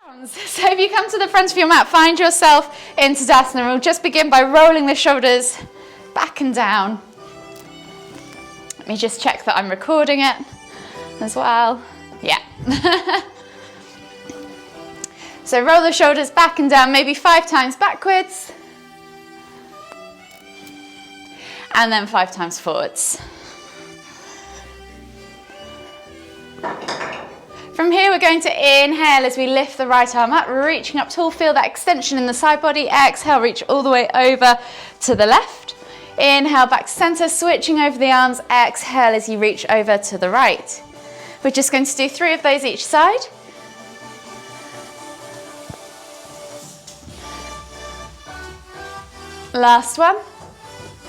So if you come to the front of your mat, find yourself in Tadasana. We'll just begin by rolling the shoulders back and down. Let me just check that I'm recording it as well. Yeah. So roll the shoulders back and down, maybe 5 times backwards. And then 5 times forwards. From here, we're going to inhale as we lift the right arm up, reaching up tall, feel that extension in the side body. Exhale, reach all the way over to the left. Inhale, back to center, switching over the arms. Exhale as you reach over to the right. We're just going to do 3 of those each side. Last one.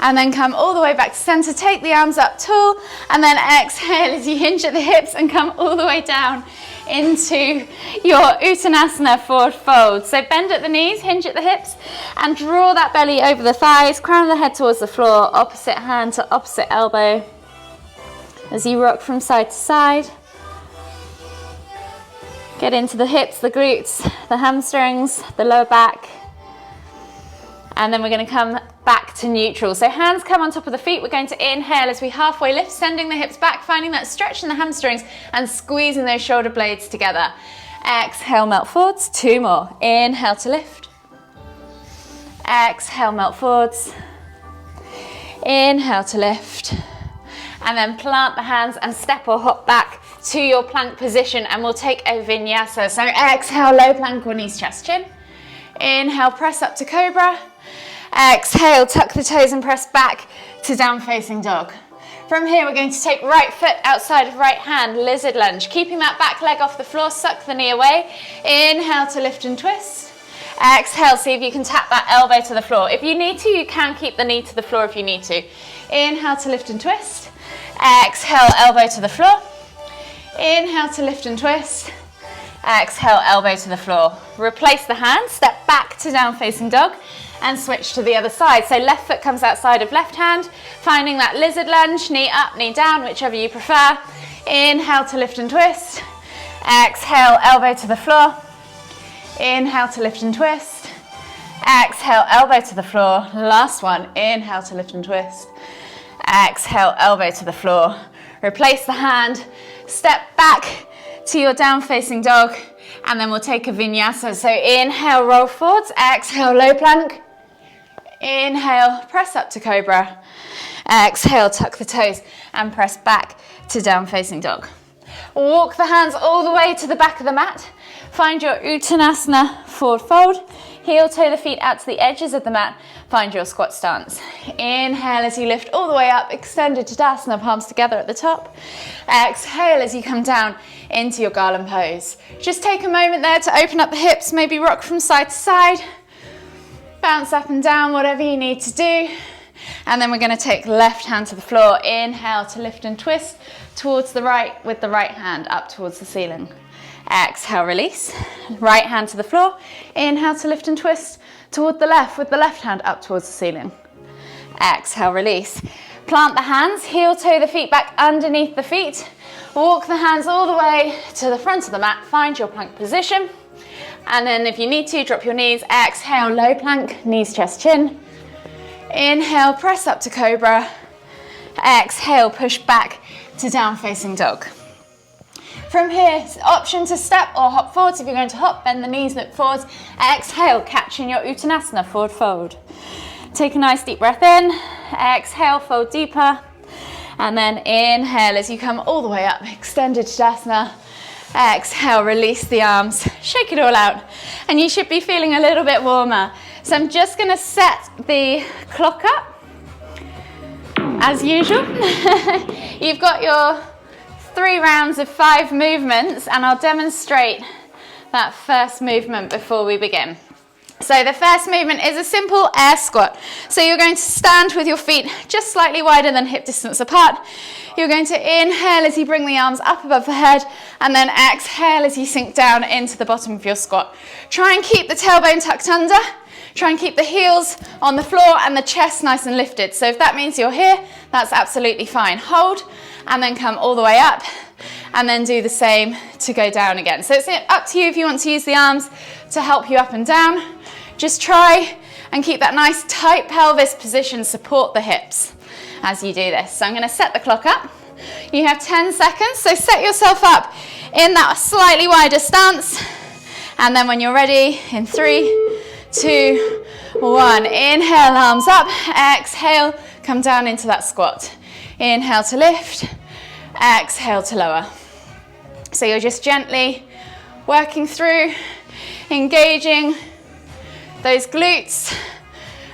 And then come all the way back to center, take the arms up tall, and then exhale as you hinge at the hips and come all the way down into your Uttanasana forward fold. So bend at the knees, hinge at the hips, and draw that belly over the thighs, crown of the head towards the floor, opposite hand to opposite elbow. As you rock from side to side, get into the hips, the glutes, the hamstrings, the lower back. And then we're going to come back to neutral. So hands come on top of the feet. We're going to inhale as we halfway lift, sending the hips back, finding that stretch in the hamstrings and squeezing those shoulder blades together. Exhale, melt forwards. 2 more. Inhale to lift. Exhale, melt forwards. Inhale to lift. And then plant the hands and step or hop back to your plank position, and we'll take a vinyasa. So exhale, low plank or knees, chest, chin. Inhale, press up to cobra. Exhale, tuck the toes and press back to down facing dog. From here, we're going to take right foot outside of right hand, lizard lunge. Keeping that back leg off the floor, suck the knee away. Inhale to lift and twist. Exhale, see if you can tap that elbow to the floor. If you need to, you can keep the knee to the floor if you need to. Inhale to lift and twist. Exhale, elbow to the floor. Inhale to lift and twist. Exhale, elbow to the floor. Replace the hands, step back to down facing dog, and switch to the other side. So left foot comes outside of left hand, finding that lizard lunge, knee up, knee down, whichever you prefer. Inhale to lift and twist. Exhale, elbow to the floor. Inhale to lift and twist. Exhale, elbow to the floor. Last one, inhale to lift and twist. Exhale, elbow to the floor. Replace the hand, step back to your down facing dog, and then we'll take a vinyasa. So inhale, roll forwards. Exhale, low plank. Inhale, press up to cobra. Exhale, tuck the toes and press back to down facing dog. Walk the hands all the way to the back of the mat. Find your Uttanasana forward fold. Heel toe the feet out to the edges of the mat. Find your squat stance. Inhale as you lift all the way up, extended Tadasana, palms together at the top. Exhale as you come down into your garland pose. Just take a moment there to open up the hips, maybe rock from side to side. Bounce up and down, whatever you need to do. And then we're going to take left hand to the floor. Inhale to lift and twist towards the right with the right hand up towards the ceiling. Exhale, release. Right hand to the floor. Inhale to lift and twist toward the left with the left hand up towards the ceiling. Exhale, release. Plant the hands, heel toe the feet back underneath the feet. Walk the hands all the way to the front of the mat. Find your plank position. And then if you need to, drop your knees. Exhale, low plank, knees, chest, chin. Inhale, press up to cobra. Exhale, push back to down facing dog. From here, option to step or hop forwards. If you're going to hop, bend the knees, look forwards. Exhale, catching your Uttanasana, forward fold. Take a nice deep breath in. Exhale, fold deeper. And then inhale as you come all the way up, extended Tadasana. Exhale, release the arms, shake it all out. And you should be feeling a little bit warmer. So I'm just gonna set the clock up, as usual. You've got your 3 rounds of 5 movements, and I'll demonstrate that first movement before we begin. So the first movement is a simple air squat. So you're going to stand with your feet just slightly wider than hip distance apart. You're going to inhale as you bring the arms up above the head, and then exhale as you sink down into the bottom of your squat. Try and keep the tailbone tucked under. Try and keep the heels on the floor and the chest nice and lifted. So if that means you're here, that's absolutely fine. Hold, and then come all the way up. and then do the same to go down again. So it's up to you if you want to use the arms to help you up and down. Just try and keep that nice tight pelvis position, support the hips as you do this. So I'm going to set the clock up. You have 10 seconds, so set yourself up in that slightly wider stance, and then when you're ready, in 3, 2, 1, inhale, arms up, exhale, come down into that squat. Inhale to lift, exhale to lower. So you're just gently working through, engaging those glutes.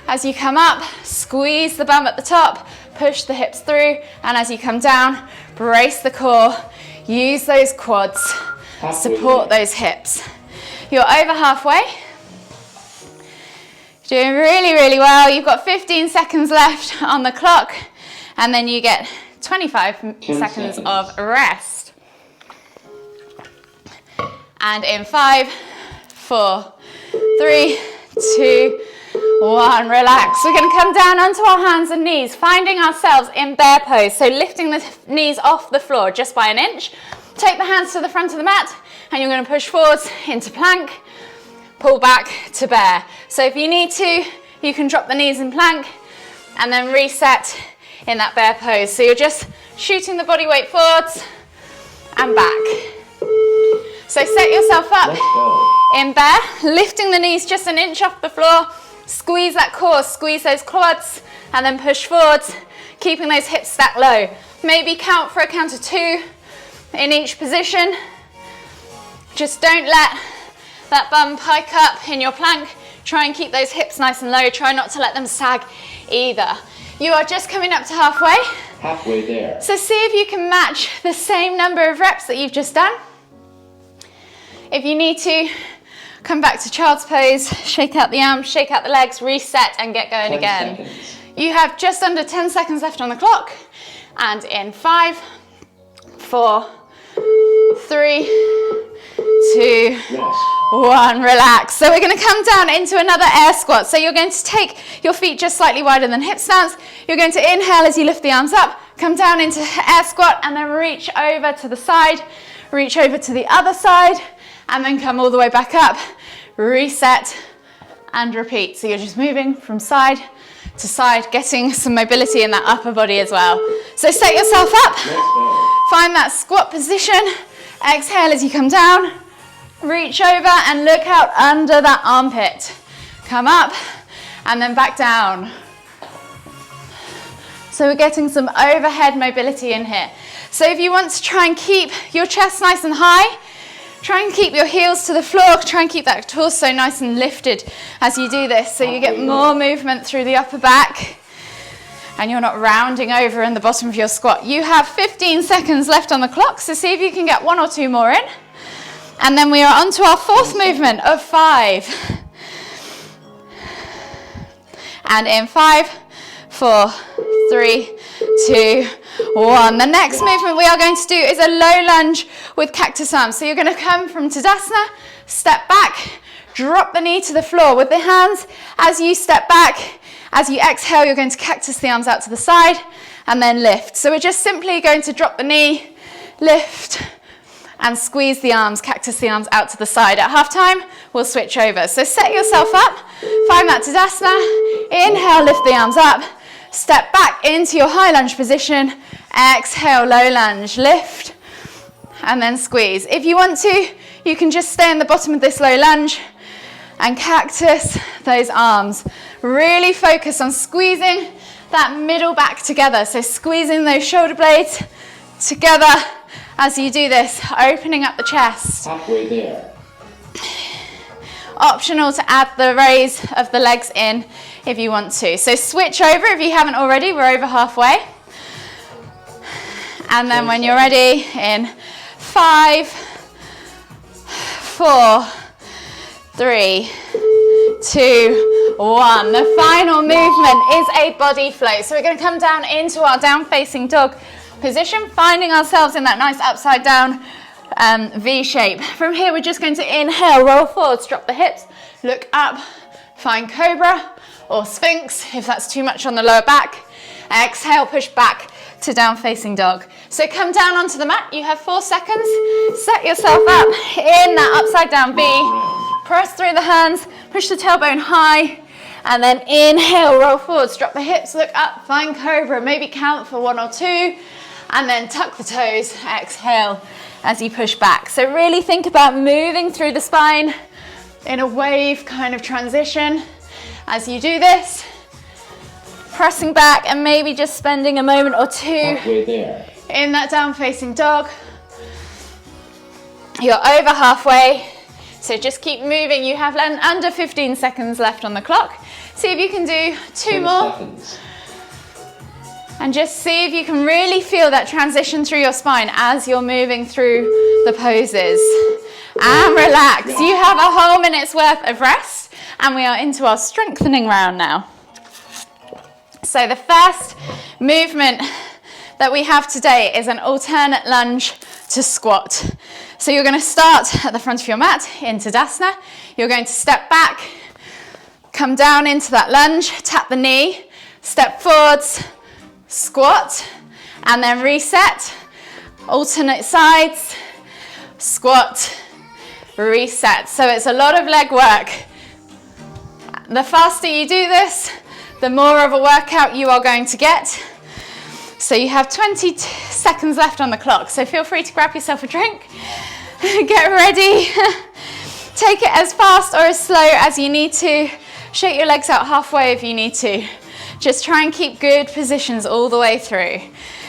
As you come up, squeeze the bum at the top, push the hips through, and as you come down, brace the core, use those quads, support those hips. You're over halfway. Doing really, really well. You've got 15 seconds left on the clock, and then you get 25 seconds of rest. And in 5, 4, 3, 2, 1, relax. We're going to come down onto our hands and knees, finding ourselves in bear pose. So lifting the knees off the floor just by an inch. Take the hands to the front of the mat, and you're going to push forwards into plank, pull back to bear. So if you need to, you can drop the knees in plank and then reset in that bear pose. So you're just shooting the body weight forwards and back. So set yourself up in bear, lifting the knees just an inch off the floor, squeeze that core, squeeze those quads, and then push forwards, keeping those hips stacked low. Maybe count for a count of 2 in each position. Just don't let that bum pike up in your plank. Try and keep those hips nice and low. Try not to let them sag either. You are just coming up to halfway. Halfway there. So see if you can match the same number of reps that you've just done. If you need to, come back to child's pose, shake out the arms, shake out the legs, reset and get going 10 again. seconds. You have just under 10 seconds left on the clock. And in 5, 4, 3, 2, 1, relax. So we're going to come down into another air squat. So you're going to take your feet just slightly wider than hip stance. You're going to inhale as you lift the arms up, come down into air squat, and then reach over to the side, reach over to the other side, and then come all the way back up, reset, and repeat. So you're just moving from side to side, getting some mobility in that upper body as well. So set yourself up, find that squat position, exhale as you come down, reach over and look out under that armpit. Come up and then back down. So we're getting some overhead mobility in here. So if you want to try and keep your chest nice and high, try and keep your heels to the floor, try and keep that torso nice and lifted as you do this, so you get more movement through the upper back and you're not rounding over in the bottom of your squat. You have 15 seconds left on the clock, so see if you can get 1 or 2 more in. And then we are on to our fourth movement of 5. And in 5, 4, 3, 2, 1. The next movement we are going to do is a low lunge with cactus arms. So you're going to come from Tadasana, step back, drop the knee to the floor with the hands. As you step back, as you exhale, you're going to cactus the arms out to the side and then lift. So we're just simply going to drop the knee, lift, and squeeze the arms, cactus the arms out to the side. At half time, we'll switch over. So set yourself up, find that Tadasana, inhale, lift the arms up, step back into your high lunge position, exhale, low lunge, lift, and then squeeze. If you want to, you can just stay in the bottom of this low lunge and cactus those arms. Really focus on squeezing that middle back together. So squeezing those shoulder blades together as you do this, opening up the chest. Halfway there. Optional to add the raise of the legs in if you want to. So switch over if you haven't already, we're over halfway. And then when you're ready, in 5, 4, 3, 2, 1. The final movement is a body float. So we're going to come down into our down facing dog position, finding ourselves in that nice upside down V shape. From here, we're just going to inhale, roll forwards, drop the hips, look up, find cobra or sphinx if that's too much on the lower back. Exhale, push back to down facing dog. So come down onto the mat. You have 4 seconds. Set yourself up in that upside down B. Press through the hands, push the tailbone high, and then inhale, roll forwards, drop the hips, look up, find cobra, maybe count for 1 or 2, and then tuck the toes, exhale as you push back. So really think about moving through the spine in a wave kind of transition as you do this. Pressing back and maybe just spending a moment or 2 in that down facing dog. You're over halfway, so just keep moving. You have under 15 seconds left on the clock. See if you can do 2 more. Seconds. And just see if you can really feel that transition through your spine as you're moving through the poses. And relax. You have a whole minute's worth of rest, and we are into our strengthening round now. So the first movement that we have today is an alternate lunge to squat. So you're going to start at the front of your mat in Tadasana. You're going to step back, come down into that lunge, tap the knee, step forwards, squat, and then reset. Alternate sides, squat, reset. So it's a lot of leg work. The faster you do this, the more of a workout you are going to get. So you have 20 seconds left on the clock. So feel free to grab yourself a drink, get ready, take it as fast or as slow as you need to. Shake your legs out halfway if you need to. Just try and keep good positions all the way through.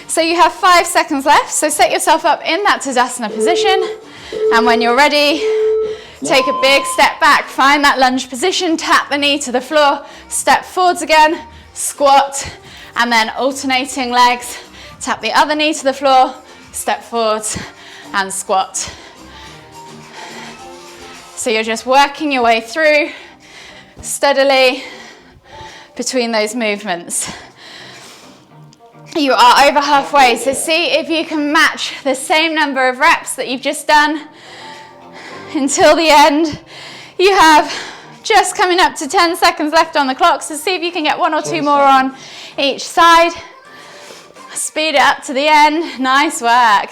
So you have 5 seconds left. So set yourself up in that Tadasana position. And when you're ready, take a big step back, find that lunge position, tap the knee to the floor, step forwards again, squat, and then alternating legs, tap the other knee to the floor, step forwards, and squat. So you're just working your way through steadily between those movements. You are over halfway, so see if you can match the same number of reps that you've just done until the end. You have just coming up to 10 seconds left on the clock, so see if you can get 1 or 2 more on each side. Speed it up to the end. Nice work.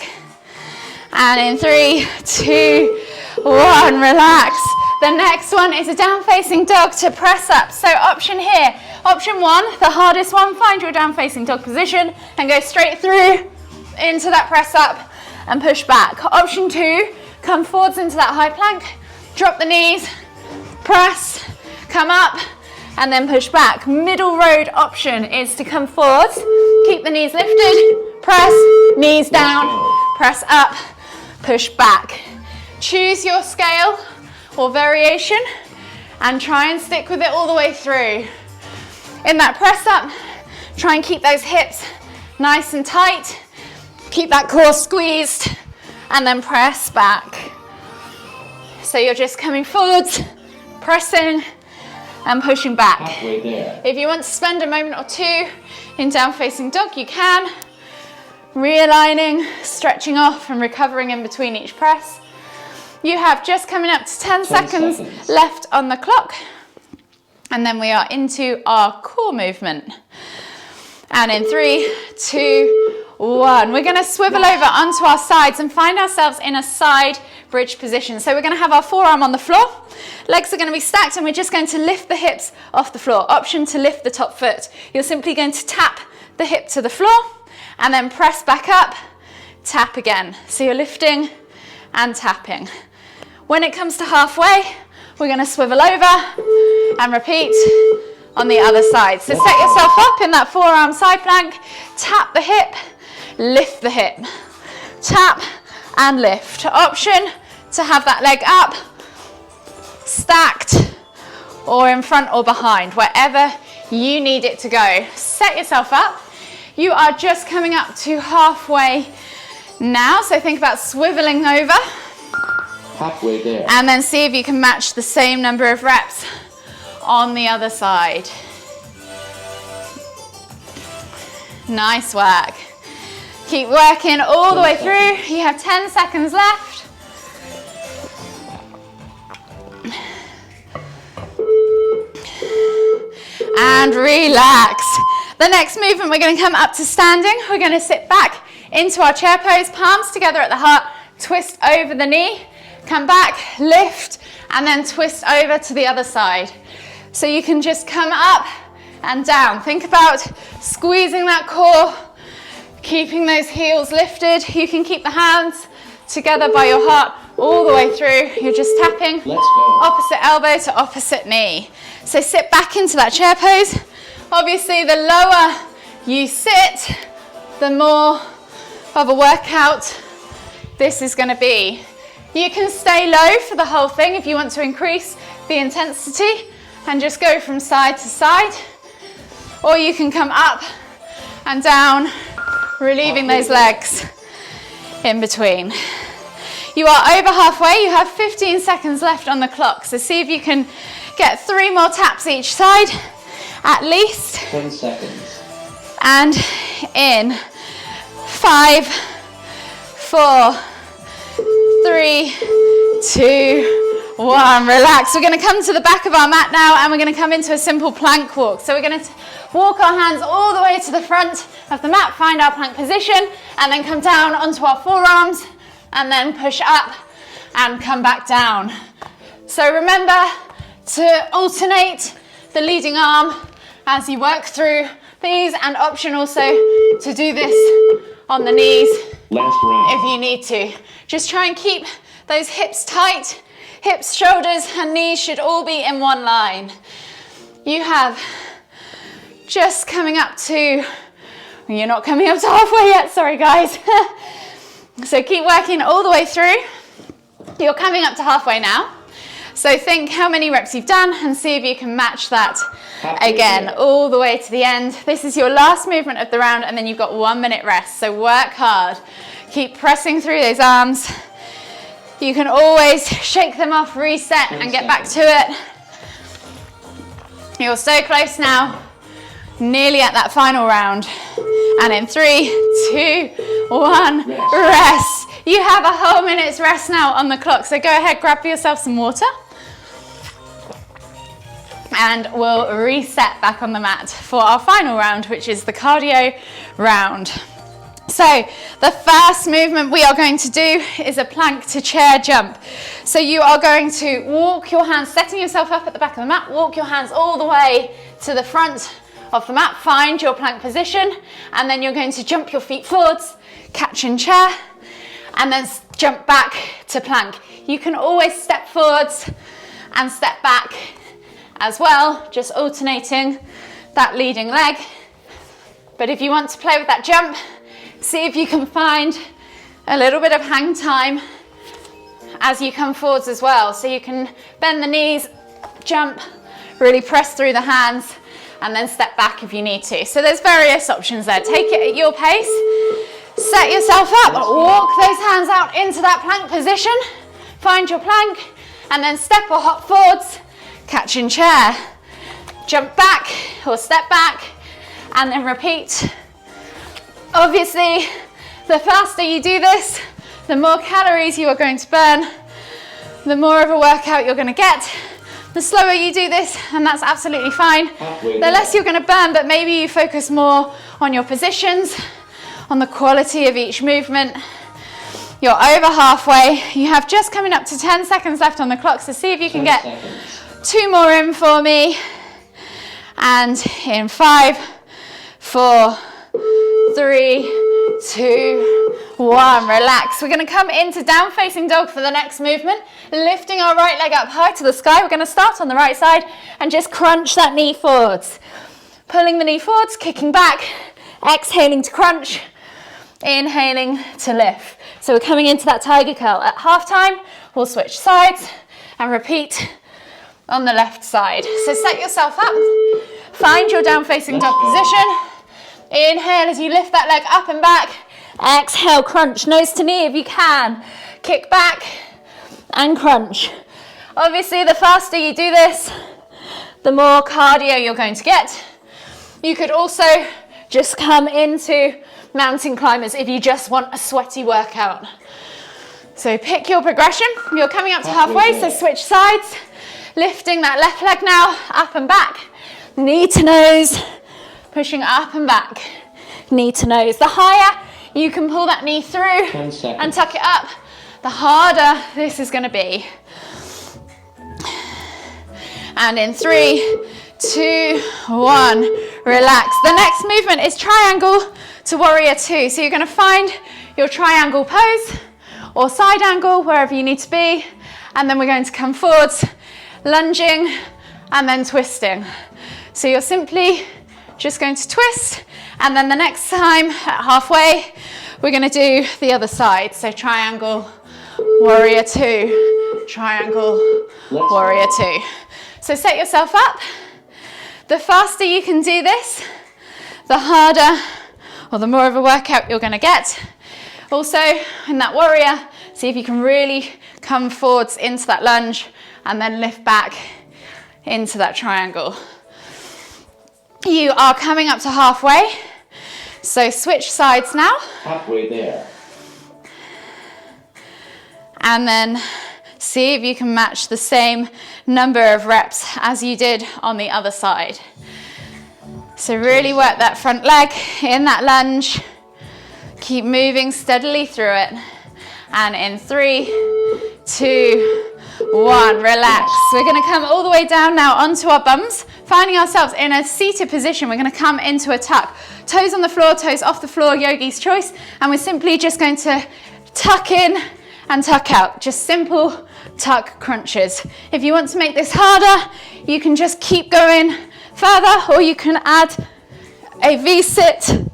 And in 3, 2, 1, relax. The next one is a down-facing dog to press up. So option here, option 1, the hardest one, find your down-facing dog position and go straight through into that press up and push back. Option 2, come forwards into that high plank, drop the knees, press, come up, and then push back. Middle road option is to come forwards, keep the knees lifted, press, knees down, press up, push back. Choose your scale or variation and try and stick with it all the way through. In that press up, try and keep those hips nice and tight, keep that core squeezed, and then press back. So you're just coming forwards, pressing and pushing back. Halfway there. If you want to spend a moment or 2 in down facing dog, you can. Realigning, stretching off and recovering in between each press. You have just coming up to 10 seconds left on the clock. And then we are into our core movement. And in 3, 2, 1. We're going to swivel over onto our sides and find ourselves in a side bridge position. So we're going to have our forearm on the floor. Legs are going to be stacked and we're just going to lift the hips off the floor. Option to lift the top foot. You're simply going to tap the hip to the floor and then press back up, tap again. So you're lifting and tapping. When it comes to halfway, we're going to swivel over and repeat on the other side. So set yourself up in that forearm side plank, tap the hip, lift the hip, tap and lift. Option to have that leg up, stacked, or in front or behind, wherever you need it to go. Set yourself up. You are just coming up to halfway now, so think about swiveling over. Halfway there. And then see if you can match the same number of reps on the other side. Nice work. Keep working all the way through. You have 10 seconds left. And relax. The next movement, we're going to come up to standing. We're going to sit back into our chair pose, palms together at the heart, twist over the knee, come back, lift, and then twist over to the other side. So you can just come up and down. Think about squeezing that core, keeping those heels lifted. You can keep the hands together by your heart all the way through. You're just tapping opposite elbow to opposite knee. So sit back into that chair pose. Obviously, the lower you sit, the more of a workout this is going to be. You can stay low for the whole thing if you want to increase the intensity and just go from side to side. Or you can come up and down, relieving those legs in between. You are over halfway. You have 15 seconds left on the clock. So see if you can get 3 more taps each side, at least. 10 seconds. And in 5, 4, 3, 2, 1. Relax. We're going to come to the back of our mat now, and we're going to come into a simple plank walk. So we're going to walk our hands all the way to the front of the mat, find our plank position, and then come down onto our forearms, and then push up and come back down. So remember to alternate the leading arm as you work through these, and option also to do this on the knees Last round. if you need to. Just try and keep those hips tight. Hips, shoulders, and knees should all be in one line. You have just coming up to, you're not coming up to halfway yet, sorry guys. So keep working all the way through. You're coming up to halfway now. So think how many reps you've done and see if you can match that again all the way to the end. This is your last movement of the round, and then you've got 1 minute rest. So work hard. Keep pressing through those arms. You can always shake them off, reset, and get back to it. You're so close now. Nearly at that final round. And in 3, 2, 1, rest. You have a whole minute's rest now on the clock. So go ahead, grab yourself some water. And we'll reset back on the mat for our final round, which is the cardio round. So the first movement we are going to do is a plank to chair jump. So you are going to walk your hands, setting yourself up at the back of the mat, walk your hands all the way to the front of the mat, find your plank position, and then you're going to jump your feet forwards, catch in chair, and then jump back to plank. You can always step forwards and step back as well, just alternating that leading leg. But if you want to play with that jump, see if you can find a little bit of hang time as you come forwards as well. So you can bend the knees, jump, really press through the hands, and then step back if you need to. So there's various options there. Take it at your pace. Set yourself up, walk those hands out into that plank position, find your plank, and then step or hop forwards, catch in chair, jump back or step back, and then repeat. Obviously, the faster you do this, the more calories you are going to burn, the more of a workout you're going to get. The slower you do this, and that's absolutely fine, the less you're going to burn, but maybe you focus more on your positions, on the quality of each movement. You're over halfway. You have just coming up to 10 seconds left on the clock, so see if you can get 2 more in for me. And in 5, 4, 3, 2, 1. Relax. We're going to come into down facing dog for the next movement, lifting our right leg up high to the sky. We're going to start on the right side and just crunch that knee forwards. Pulling the knee forwards, kicking back, exhaling to crunch, inhaling to lift. So we're coming into that tiger curl. At half time, we'll switch sides and repeat on the left side. So set yourself up, find your down facing dog position. Inhale as you lift that leg up and back. Exhale, crunch, nose to knee if you can. Kick back and crunch. Obviously, the faster you do this, the more cardio you're going to get. You could also just come into mountain climbers if you just want a sweaty workout. So pick your progression. You're coming up to halfway, so switch sides. Lifting that left leg now, up and back. Knee to nose, pushing up and back, knee to nose. The higher you can pull that knee through 10 seconds. and tuck it up, the harder this is going to be. And in 3, 2, 1, relax. The next movement is triangle to warrior 2. So you're going to find your triangle pose or side angle, wherever you need to be. And then we're going to come forwards, lunging and then twisting. So you're simply just going to twist, and then the next time at halfway, we're going to do the other side. So triangle, warrior 2, triangle, warrior 2. So set yourself up. The faster you can do this, the harder or the more of a workout you're going to get. Also, in that warrior, see if you can really come forwards into that lunge and then lift back into that triangle. You are coming up to halfway, so switch sides now. Halfway there. And then see if you can match the same number of reps as you did on the other side. So really work that front leg in that lunge. Keep moving steadily through it. And in 3, 2, 1, relax. We're going to come all the way down now onto our bums, finding ourselves in a seated position. We're going to come into a tuck. Toes on the floor, toes off the floor, yogi's choice. And we're simply just going to tuck in and tuck out. Just simple tuck crunches. If you want to make this harder, you can just keep going further, or you can add a V-sit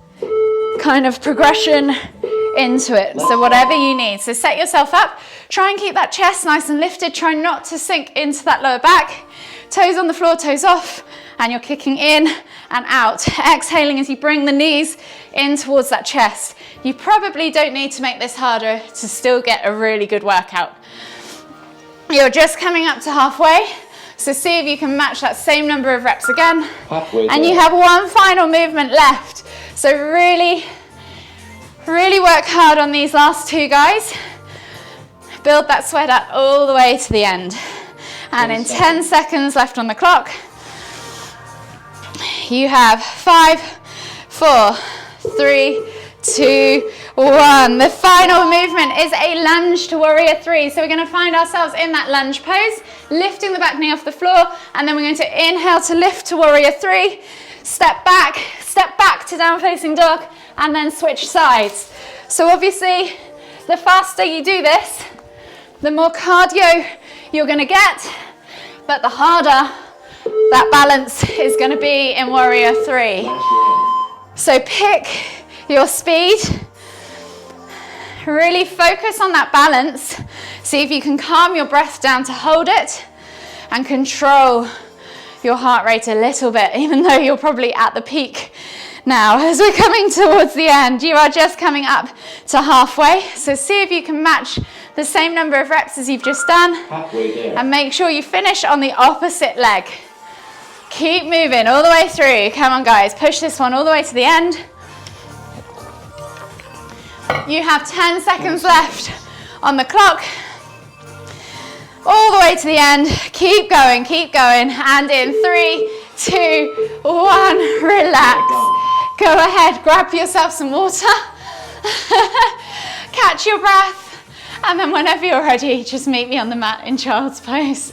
kind of progression into it. So whatever you need. So set yourself up. Try and keep that chest nice and lifted. Try not to sink into that lower back. Toes on the floor, toes off. And you're kicking in and out. Exhaling as you bring the knees in towards that chest. You probably don't need to make this harder to still get a really good workout. You're just coming up to halfway. So see if you can match that same number of reps again. Halfway and there. you have one final movement left. So really work hard on these last 2 guys. Build that sweat up all the way to the end. And in 10 seconds left on the clock, you have 5, 4, 3, 2, 1. The final movement is a lunge to warrior 3. So we're going to find ourselves in that lunge pose, lifting the back knee off the floor, and then we're going to inhale to lift to warrior 3, step back to down facing dog, and then switch sides. So obviously, the faster you do this, the more cardio you're going to get, but the harder that balance is going to be in warrior 3. So pick your speed, really focus on that balance. See if you can calm your breath down to hold it and control your heart rate a little bit, even though you're probably at the peak now. As we're coming towards the end, you are just coming up to halfway. So see if you can match the same number of reps as you've just done. Halfway there. And make sure you finish on the opposite leg. Keep moving all the way through. Come on, guys, push this one all the way to the end. You have 10 seconds left on the clock. All the way to the end. Keep going, keep going. And in 3, 2, 1, relax. Go ahead, grab yourself some water. Catch your breath. And then whenever you're ready, just meet me on the mat in child's pose.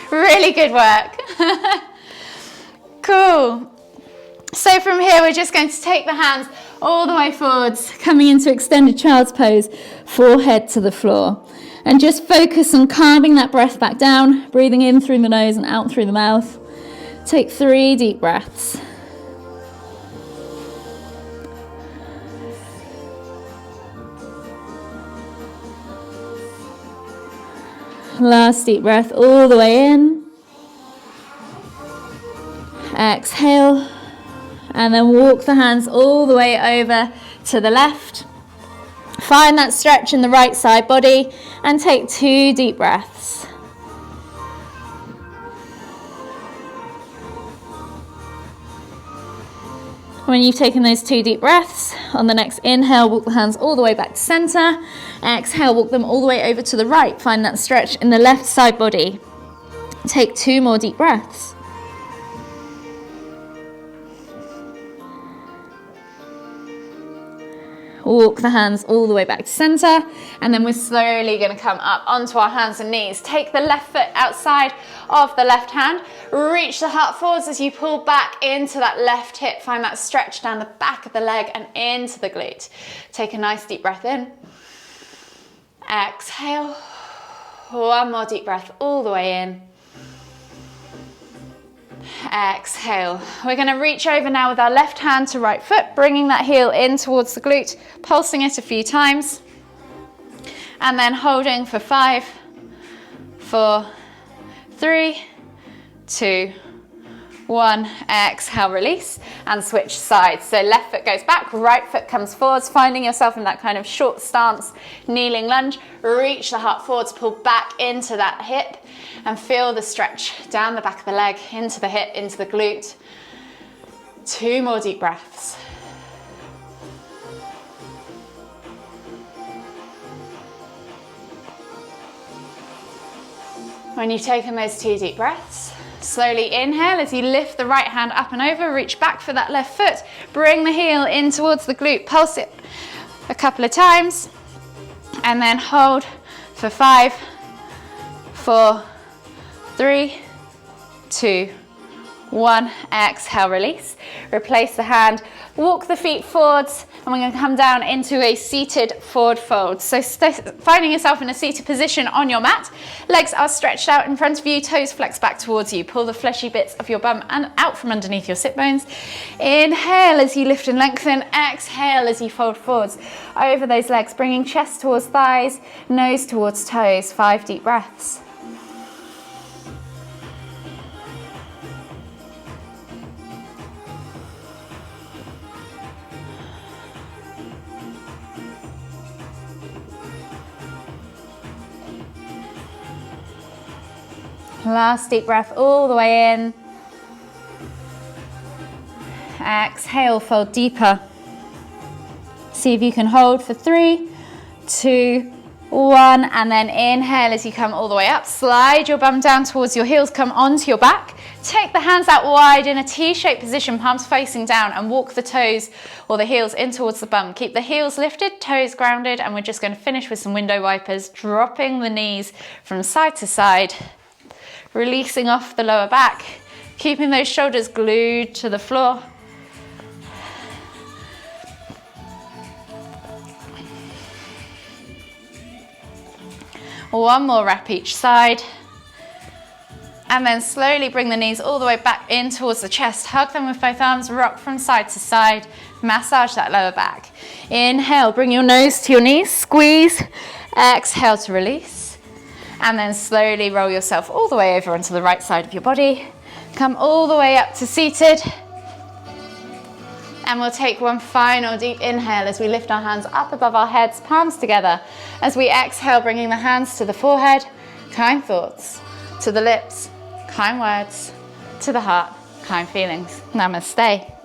Really good work. Cool. So from here, we're just going to take the hands all the way forwards, coming into extended child's pose, forehead to the floor. And just focus on calming that breath back down, breathing in through the nose and out through the mouth. Take 3 deep breaths. Last deep breath all the way in. Exhale. And then walk the hands all the way over to the left. Find that stretch in the right side body and take 2 deep breaths. When you've taken those 2 deep breaths, on the next inhale, walk the hands all the way back to center. Exhale, walk them all the way over to the right. Find that stretch in the left side body. Take 2 more deep breaths. Walk the hands all the way back to center, and then we're slowly going to come up onto our hands and knees. Take the left foot outside of the left hand, reach the heart forwards as you pull back into that left hip. Find that stretch down the back of the leg and into the glute. Take a nice deep breath in. Exhale. One more deep breath all the way in. Exhale. We're going to reach over now with our left hand to right foot, bringing that heel in towards the glute, pulsing it a few times, and then holding for 5, 4, 3, 2, 1. Exhale, release, and switch sides. So left foot goes back, right foot comes forwards, finding yourself in that kind of short stance, kneeling lunge. Reach the heart forwards, pull back into that hip, and feel the stretch down the back of the leg, into the hip, into the glute. 2 more deep breaths. When you've taken those 2 deep breaths, slowly inhale as you lift the right hand up and over, reach back for that left foot, bring the heel in towards the glute, pulse it a couple of times, and then hold for 5, 4, 3, 2, 1. Exhale, release. Replace the hand, walk the feet forwards, and we're going to come down into a seated forward fold. So finding yourself in a seated position on your mat, legs are stretched out in front of you, toes flex back towards you. Pull the fleshy bits of your bum and out from underneath your sit bones. Inhale as you lift and lengthen. Exhale as you fold forwards over those legs, bringing chest towards thighs, nose towards toes. 5 deep breaths. Last deep breath all the way in. Exhale, fold deeper. See if you can hold for 3, 2, 1, and then inhale as you come all the way up. Slide your bum down towards your heels, come onto your back. Take the hands out wide in a T-shaped position, palms facing down, and walk the toes or the heels in towards the bum. Keep the heels lifted, toes grounded, and we're just going to finish with some window wipers, dropping the knees from side to side. Releasing off the lower back, keeping those shoulders glued to the floor. One more wrap each side. And then slowly bring the knees all the way back in towards the chest. Hug them with both arms, rock from side to side. Massage that lower back. Inhale, bring your nose to your knees, squeeze. Exhale to release. And then slowly roll yourself all the way over onto the right side of your body. Come all the way up to seated. And we'll take one final deep inhale as we lift our hands up above our heads, palms together. As we exhale, bringing the hands to the forehead, kind thoughts. To the lips, kind words. To the heart, kind feelings. Namaste.